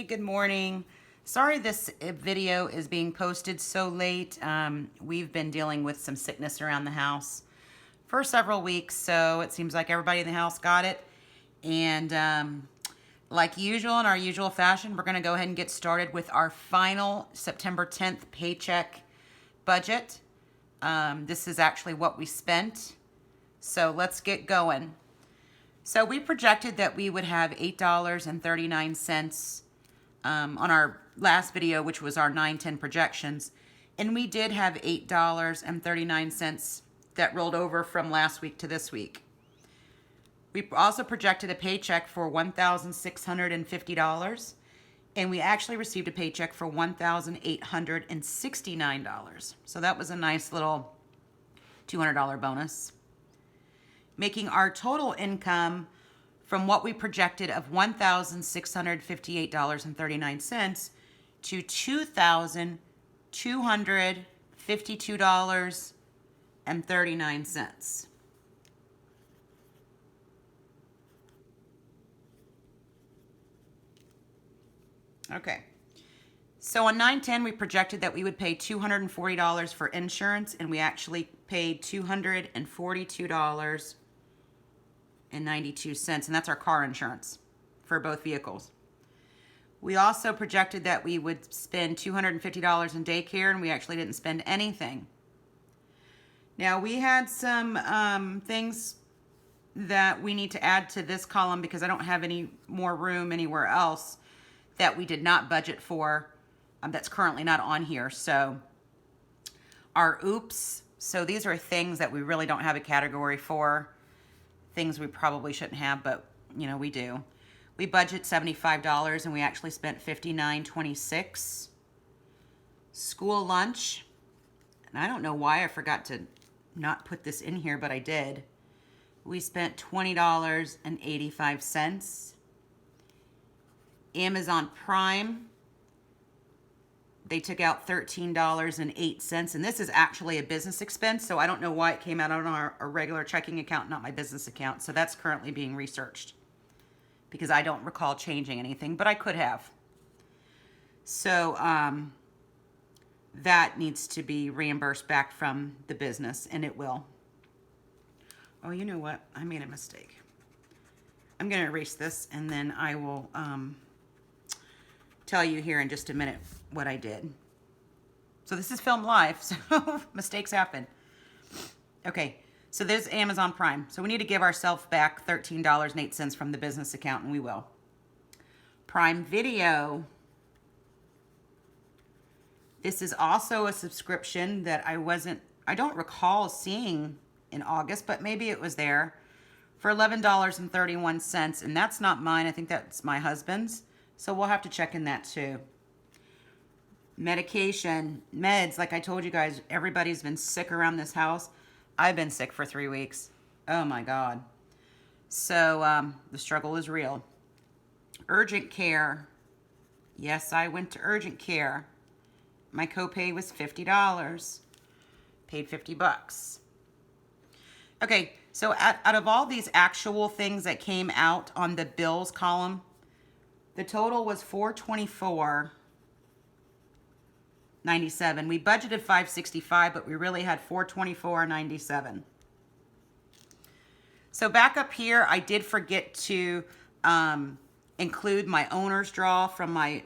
good morning. Sorry this video is being posted so late. We've been dealing with some sickness around the house for several weeks, so it seems like everybody in the house got it. And like usual, in our usual fashion, we're going to go ahead and get started with our final September 10th paycheck budget. This is actually what we spent, so let's get going. So we projected that we would have $8.39 on our last video, which was our 9/10 projections. And we did have $8.39 that rolled over from last week to this week. We also projected a paycheck for $1,650. And we actually received a paycheck for $1,869. So that was a nice little $200 bonus, making our total income from what we projected of $1,658.39 to $2,252.39. Okay. So on 9/10, we projected that we would pay $240 for insurance, and we actually paid $242.92, and that's our car insurance for both vehicles. We also projected that we would spend $250 in daycare, and we actually didn't spend anything. Now, we had some things that we need to add to this column because I don't have any more room anywhere else that we did not budget for. That's currently not on here. So our oops, so these are things that we really don't have a category for, things we probably shouldn't have, but you know, we do. We budget $75 and we actually spent $59.26. School lunch, and I don't know why I forgot to not put this in here, but I did. We spent $20.85. Amazon Prime, they took out $13.08, and this is actually a business expense, so I don't know why it came out on our regular checking account, not my business account. So that's currently being researched because I don't recall changing anything, but I could have. So that needs to be reimbursed back from the business, and it will. Oh, you know what? I made a mistake. I'm going to erase this, and then I will tell you here in just a minute what I did. So this is filmed live, so mistakes happen. Okay, so there's Amazon Prime. So we need to give ourselves back $13.08 from the business account, and we will. Prime Video. This is also a subscription that I don't recall seeing in August, but maybe it was there, for $11.31, and that's not mine. I think that's my husband's. So we'll have to check in that too. Medication, meds, like I told you guys, everybody's been sick around this house. I've been sick for 3 weeks. Oh my God. So the struggle is real. Urgent care. Yes, I went to urgent care. My copay was $50. Paid $50. Okay, so out of all these actual things that came out on the bills column, the total was $424.97. We budgeted $565, but we really had $424.97. So back up here, I did forget to include my owner's draw from my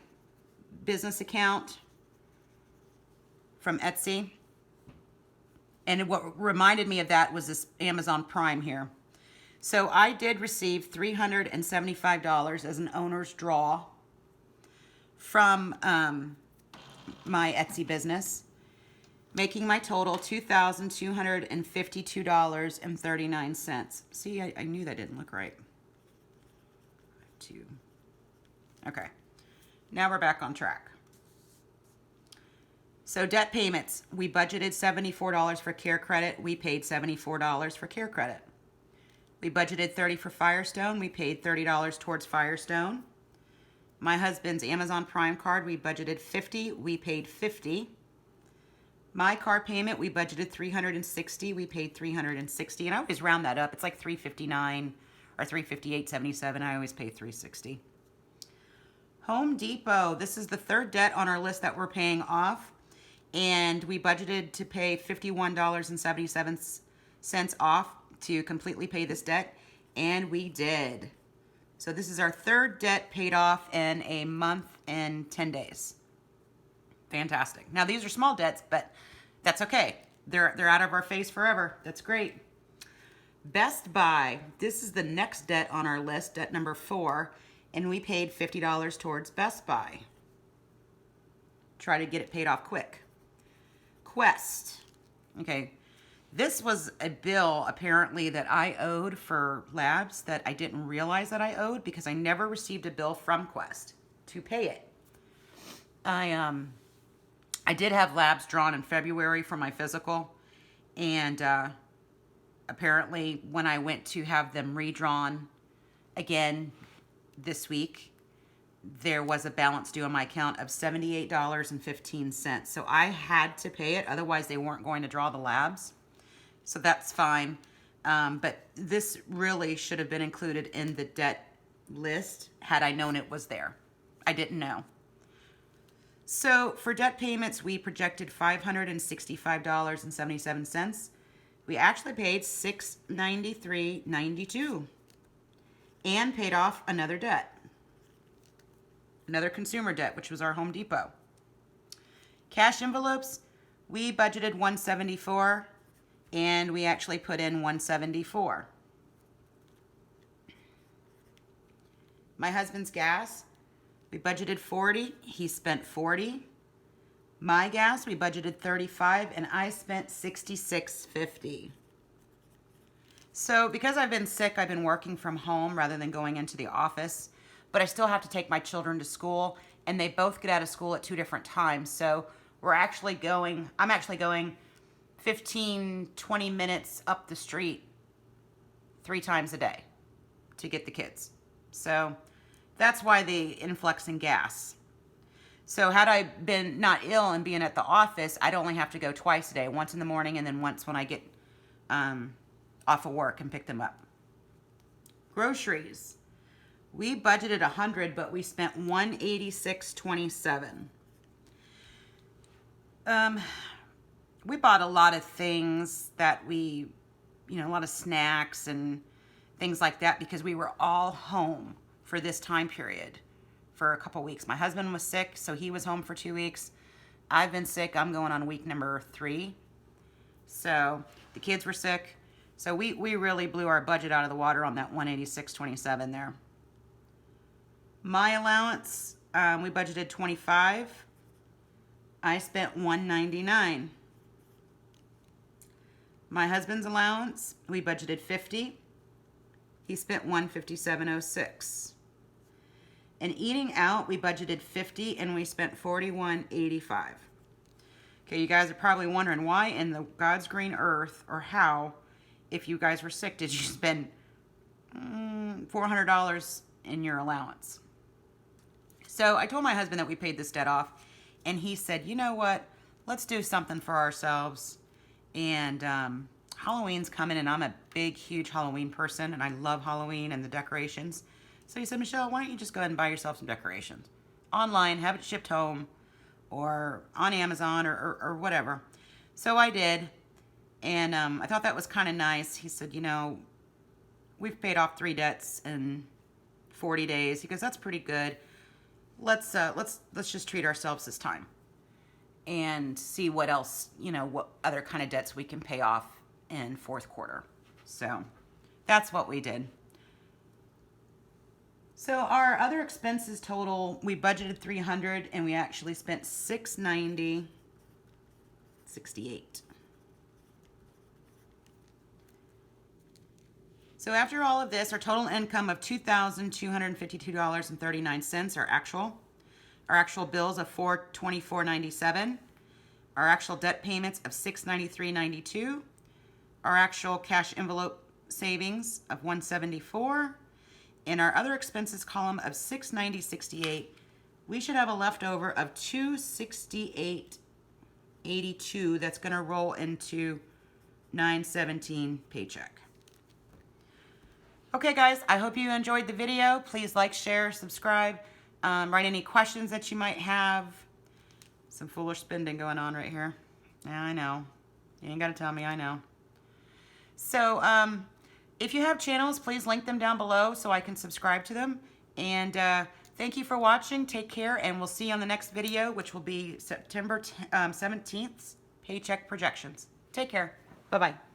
business account from Etsy. And what reminded me of that was this Amazon Prime here. So I did receive $375 as an owner's draw from my Etsy business, making my total $2,252.39. See, I knew that didn't look right. Okay, now we're back on track. So debt payments, we budgeted $74 for care credit. We paid $74 for care credit. We budgeted $30 for Firestone. We paid $30 towards Firestone. My husband's Amazon Prime card, we budgeted $50. We paid $50. My car payment, we budgeted $360. We paid $360. And I always round that up. It's like $359 or $358.77. I always pay $360. Home Depot. This is the third debt on our list that we're paying off. And we budgeted to pay $51.77 off to completely pay this debt. And we did. So this is our third debt paid off in a month and 10 days. Fantastic. Now these are small debts, but that's okay. They're out of our face forever. That's great. Best Buy. This is the next debt on our list, debt number 4, and we paid $50 towards Best Buy. Try to get it paid off quick. Quest. Okay. This was a bill apparently that I owed for labs that I didn't realize that I owed because I never received a bill from Quest to pay it. I did have labs drawn in February for my physical, and apparently when I went to have them redrawn again this week, there was a balance due on my account of $78.15. So I had to pay it, otherwise they weren't going to draw the labs. So that's fine. But this really should have been included in the debt list had I known it was there. I didn't know. So for debt payments, we projected $565.77. We actually paid $693.92 and paid off another debt. Another consumer debt, which was our Home Depot. Cash envelopes, we budgeted $174 and we actually put in $174. My husband's gas, we budgeted $40, he spent $40. My gas, we budgeted $35 and I spent $66.50. So because I've been sick, I've been working from home rather than going into the office, but I still have to take my children to school and they both get out of school at 2 different times. So I'm actually going 15, 20 minutes up the street 3 times a day to get the kids. So that's why the influx in gas. So had I been not ill and being at the office, I'd only have to go twice a day, once in the morning and then once when I get off of work and pick them up. Groceries. We budgeted $100, but we spent $186.27. We bought a lot of things that a lot of snacks and things like that because we were all home for this time period for a couple weeks. My husband was sick, so he was home for 2 weeks. I've been sick. I'm going on week number 3. So the kids were sick. So we really blew our budget out of the water on that $186.27 there. My allowance, we budgeted $25. I spent $199. My husband's allowance, we budgeted $50. He spent $157.06. And eating out, we budgeted $50 and we spent $41.85. Okay, you guys are probably wondering why in the God's green earth or how, if you guys were sick, did you spend $400 in your allowance? So I told my husband that we paid this debt off, and he said, you know what, let's do something for ourselves. And Halloween's coming, and I'm a big, huge Halloween person, and I love Halloween and the decorations. So he said, Michelle, why don't you just go ahead and buy yourself some decorations online, have it shipped home, or on Amazon, or whatever. So I did, and I thought that was kind of nice. He said, we've paid off 3 debts in 40 days. He goes, that's pretty good. Let's just treat ourselves this time and see what else, what other kind of debts we can pay off in 4th quarter. So that's what we did. So our other expenses total, we budgeted $300 and we actually spent $690.68. So after all of this, our total income of $2,252.39 our actual bills of $424.97, our actual debt payments of $693.92, our actual cash envelope savings of $174, and our other expenses column of $690.68. We should have a leftover of $268.82 that's going to roll into $917 paycheck. Okay guys, I hope you enjoyed the video. Please like, share, subscribe. Write any questions that you might have. Some foolish spending going on right here. Yeah, I know. You ain't got to tell me, I know. So, if you have channels, please link them down below so I can subscribe to them. And thank you for watching. Take care, and we'll see you on the next video, which will be September 17th, Paycheck Projections. Take care. Bye-bye.